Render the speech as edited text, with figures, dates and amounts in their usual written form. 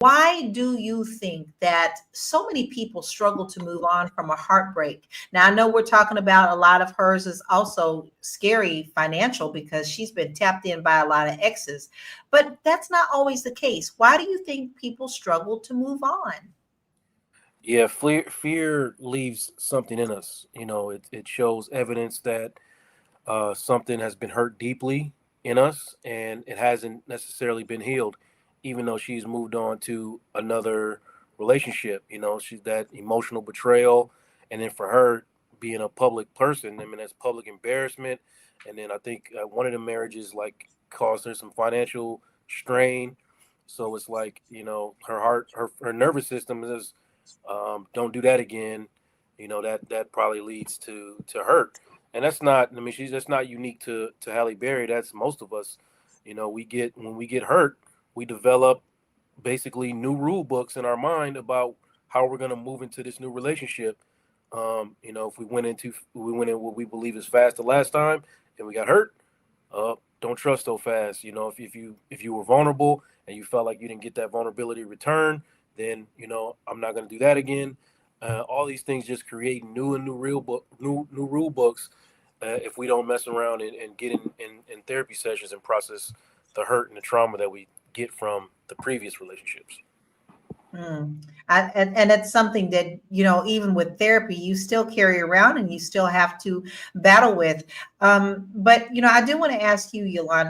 Why do you think that so many people struggle to move on from a heartbreak? Now, I know we're talking about a lot of hers is also scary financial because she's been tapped in by a lot of exes, but that's not always the case. Why do you think people struggle to move on? Yeah, fear leaves something in us. It shows evidence that something has been hurt deeply in us and it hasn't necessarily been healed, even though she's moved on to another relationship. She's that emotional betrayal. And then for her, being a public person, I mean, that's public embarrassment. And then I think one of the marriages like caused her some financial strain. So it's like, her heart, her nervous system is, don't do that again. That probably leads to hurt, and that's not. I mean, she's that's not unique to Halle Berry. That's most of us. We get when we get hurt, we develop basically new rule books in our mind about how we're going to move into this new relationship. If we went in what we believe is fast the last time, and we got hurt, don't trust so fast. If you were vulnerable and you felt like you didn't get that vulnerability return, then I'm not going to do that again. All these things just create new rule books if we don't mess around and get in therapy sessions and process the hurt and the trauma that we get from the previous relationships. Mm. And it's something that, even with therapy, you still carry around and you still have to battle with. But, I do want to ask you, Yolanda.